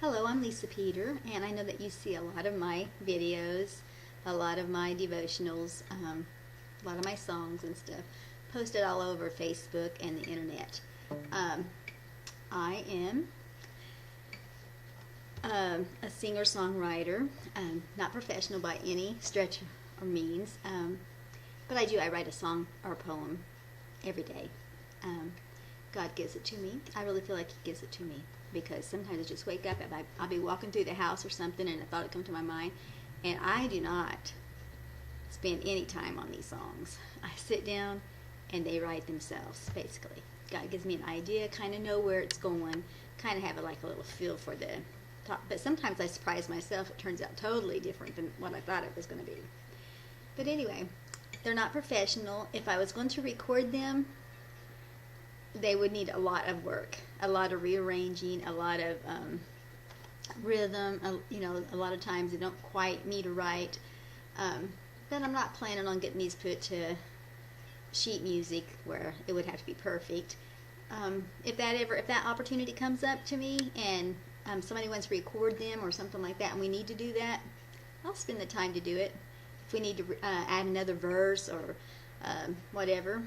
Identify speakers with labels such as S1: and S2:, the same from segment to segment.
S1: Hello, I'm Lisa Peter, and I know that you see a lot of my videos, a lot of my devotionals, a lot of my songs and stuff posted all over Facebook and the internet. I am a singer-songwriter, not professional by any stretch or means, but I write a song or a poem every day. God gives it to me. I really feel like He gives it to me because sometimes I just wake up and I'll be walking through the house or something and a thought will come to my mind, and I do not spend any time on these songs. I sit down and they write themselves, basically. God gives me an idea, kind of know where it's going, kind of have a little feel for the top. But sometimes I surprise myself. It turns out totally different than what I thought it was going to be. But anyway, they're not professional. If I was going to record them, they would need a lot of work, a lot of rearranging, a lot of rhythm. A lot of times they don't quite meter right. But I'm not planning on getting these put to sheet music where it would have to be perfect. If that opportunity comes up to me and somebody wants to record them or something like that, and we need to do that, I'll spend the time to do it. If we need to add another verse or whatever,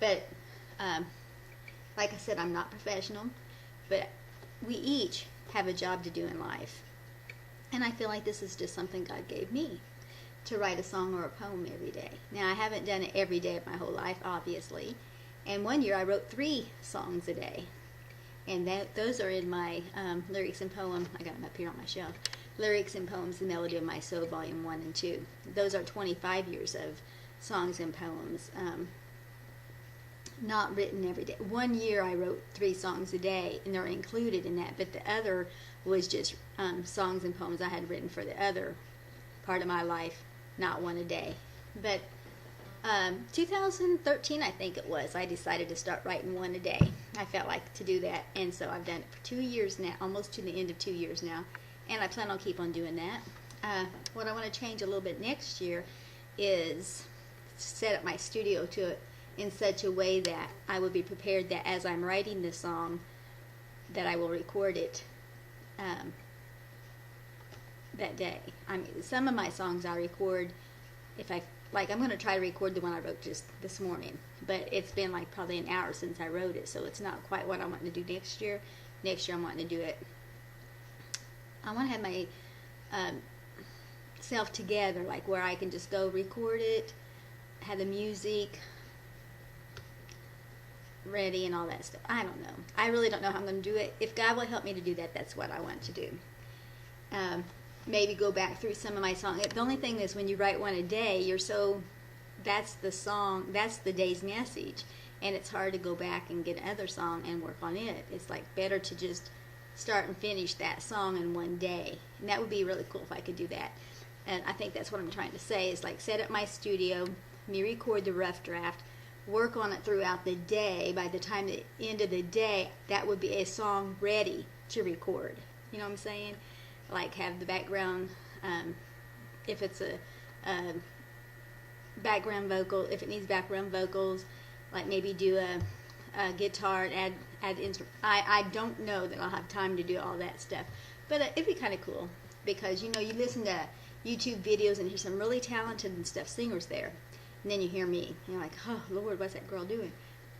S1: But like I said, I'm not professional, but we each have a job to do in life. And I feel like this is just something God gave me, to write a song or a poem every day. Now, I haven't done it every day of my whole life, obviously. And one year I wrote 3 songs a day. And those are in my lyrics and poem. I got them up here on my shelf. Lyrics and Poems, The Melody of My Soul, Volume 1 and 2. Those are 25 years of songs and poems. Not written every day. One year I wrote 3 songs a day, and they're included in that, but the other was just songs and poems I had written for the other part of my life, not one a day. But 2013, I think it was, I decided to start writing one a day. I felt like to do that, and so I've done it for 2 years now, almost to the end of 2 years now, and I plan on keep on doing that. What I want to change a little bit next year is set up my studio in such a way that I would be prepared that as I'm writing the song, that I will record it that day. Some of my songs I record I'm going to try to record the one I wrote just this morning, but it's been probably an hour since I wrote it, so it's not quite what I want to do next year. Next year I'm wanting to do it. I want to have my self together, where I can just go record it, have the music ready and all that stuff. I don't know. I really don't know how I'm going to do it. If God will help me to do that, that's what I want to do. Maybe go back through some of my songs. The only thing is when you write one a day, that's the song, that's the day's message, and it's hard to go back and get another song and work on it. It's better to just start and finish that song in one day, and that would be really cool if I could do that. And I think that's what I'm trying to say is set up my studio, me record the rough draft, work on it throughout the day. By the time the end of the day, that would be a song ready to record. You know what I'm saying? Have the background, if it's a background vocal, if it needs background vocals, maybe do a guitar and add instrument. I don't know that I'll have time to do all that stuff, but it'd be kind of cool because you listen to YouTube videos and hear some really talented and stuff singers there. And then you hear me, and you're like, oh, Lord, what's that girl doing?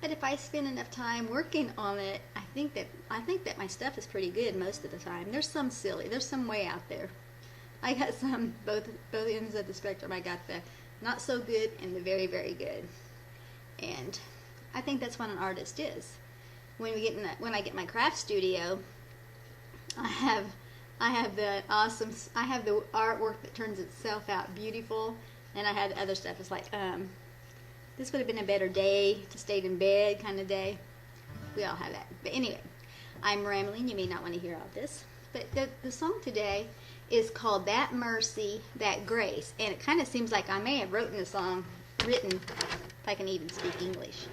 S1: But if I spend enough time working on it, I think that my stuff is pretty good most of the time. There's some silly. There's some way out there. I got some, both ends of the spectrum. I got the not so good and the very, very good. And I think that's what an artist is. When I get my craft studio, I have the artwork that turns itself out beautiful. And I had other stuff. It's this would have been a better day to stay in bed kind of day. We all have that. But anyway, I'm rambling. You may not want to hear all this. But the song today is called That Mercy, That Grace. And it kind of seems like I may have written, if I can even speak English.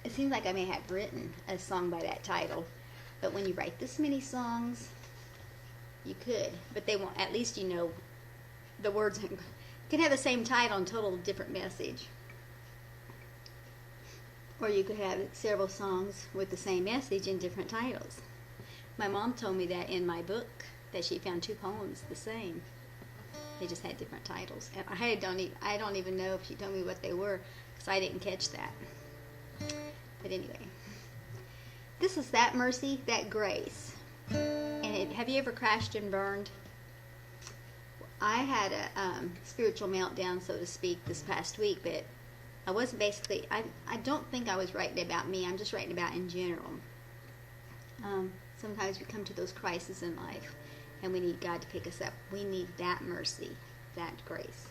S1: It seems like I may have written a song by that title. But when you write this many songs, you could. But they won't. At least the words can have the same title and total different message. Or you could have several songs with the same message in different titles. My mom told me that in my book, that she found 2 poems the same. They just had different titles. And I don't even know if she told me what they were, because I didn't catch that. But anyway, this is That Mercy, That Grace. And have you ever crashed and burned? I had a spiritual meltdown, so to speak, this past week, but I wasn't basically, I don't think I was writing about me. I'm just writing about in general. Sometimes we come to those crises in life, and we need God to pick us up. We need that mercy, that grace.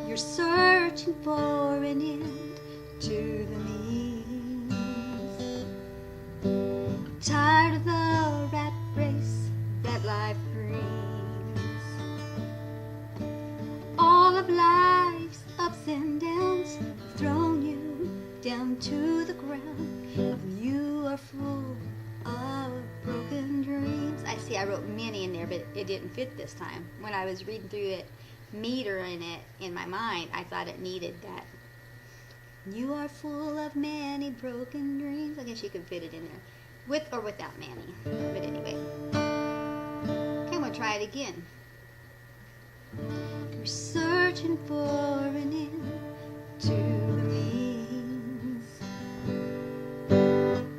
S1: You're searching for an end to the means. Tired of the rat race that life brings. All of life's ups and downs have thrown you down to the ground. And you are full of broken dreams. I wrote many in there, but it didn't fit this time. When I was reading through it, meter in it in my mind, I thought it needed that. You are full of many broken dreams. I guess you can fit it in there, with or without Manny. But anyway, okay, we'll try it again. You're searching for an end to the means.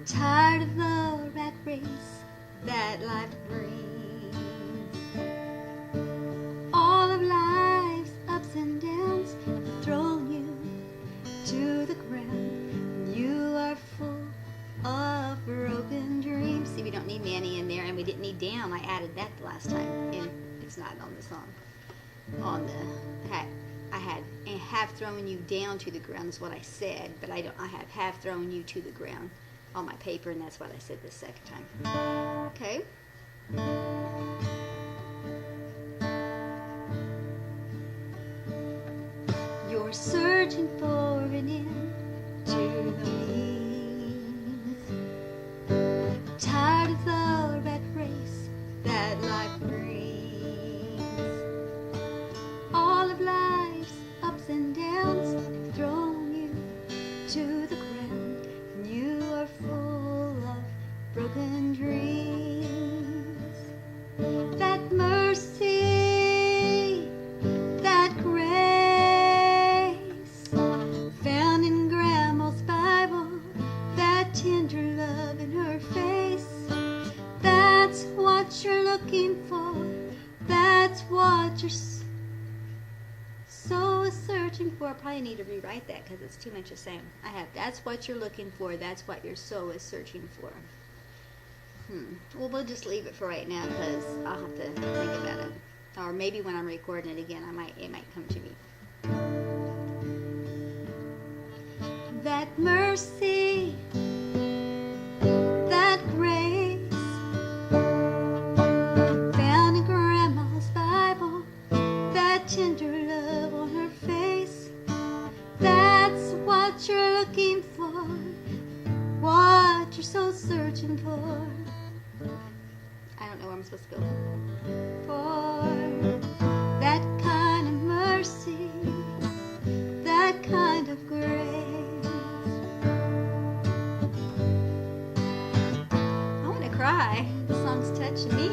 S1: Tired of the rat race that life brings. All of life's ups and downs have thrown you to the ground. You are full of broken dreams. See, we don't need Manny in there, and we didn't need down. I added that the last time, and it's not on the song. On the I had and have thrown you down to the ground is what I said, but I have thrown you to the ground on my paper, and that's what I said the second time. Okay. You're searching for an end to the means. Tired of the rat race that life brings. All of life's ups and downs have thrown you to the ground. And you are full of broken dreams. That mercy, that grace, found in Grandma's Bible, that tender love in her face. That's what you're looking for. That's what you're so searching for. I probably need to rewrite that because it's too much the same. That's what you're looking for. That's what your soul is searching for. Well, we'll just leave it for right now because I'll have to think about it. Or maybe when I'm recording it again, it might come to me. That mercy, that grace, found in Grandma's Bible, that tender love on her face. That's what you're looking for, what you're so searching for. I don't know where I'm supposed to go. For that kind of mercy, that kind of grace. I want to cry. The song's touching me.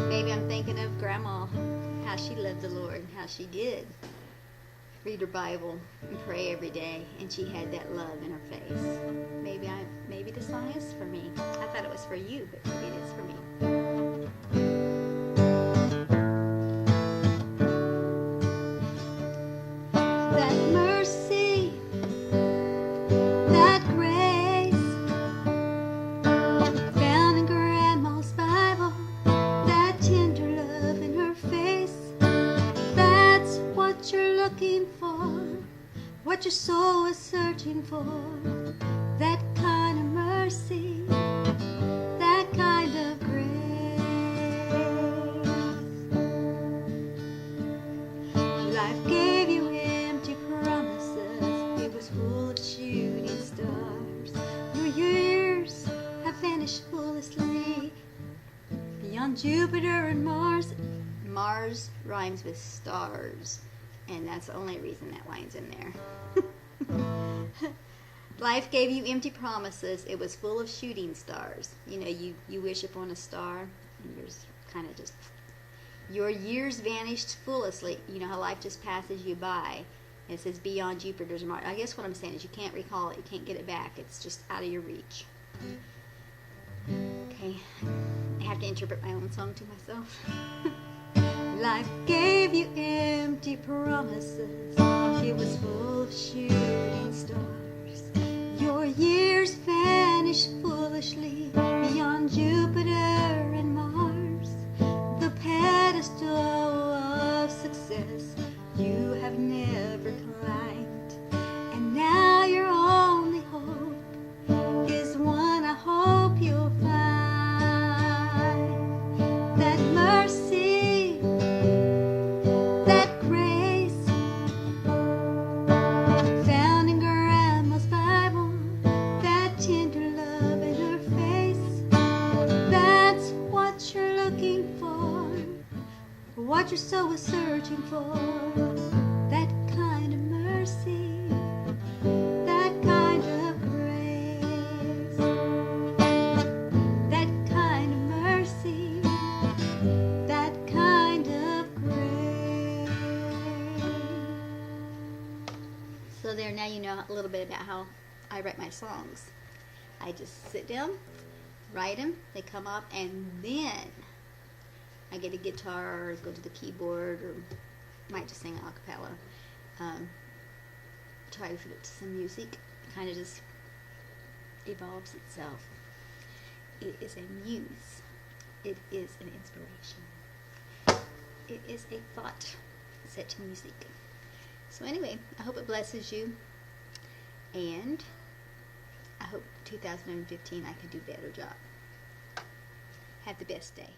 S1: Maybe I'm thinking of Grandma, how she loved the Lord, and how she did read her Bible and pray every day, and she had that love in her face. Maybe the song is for me. I thought it was for you, but maybe it is for me. That mercy, that grace, found in Grandma's Bible, that tender love in her face. That's what you're looking for, what your soul is searching for. That kind of mercy, that kind of grace. Life gave you empty promises. It was full of shooting stars. Your years have vanished beyond Jupiter and Mars. Mars rhymes with stars, and that's the only reason that line's in there. Life gave you empty promises. It was full of shooting stars. You know, you wish upon a star, and yours kind of just... Your years vanished foolishly. You know how life just passes you by. And it says beyond Jupiter's and Mars. I guess what I'm saying is you can't recall it. You can't get it back. It's just out of your reach. Okay. I have to interpret my own song to myself. Life gave you empty promises. It was full of shooting stars. Your years vanished foolishly beyond Jupiter and Mars. The pedestal of success you have never climbed. And now your only hope is one I hope you'll find. That mercy, that grace, found in Grandma's Bible, that tender love in her face. That's what you're looking for, what your soul is searching for. That kind of mercy, that kind of grace, that kind of mercy, that kind of grace. So there, now you know a little bit about how I write my songs. I just sit down, write them, they come up, and then I get a guitar or go to the keyboard, or might just sing a cappella. Try to fit it to some music. It kind of just evolves itself. It is a muse. It is an inspiration. It is a thought set to music. So anyway, I hope it blesses you, and I hope 2015 I can do a better job. Have the best day.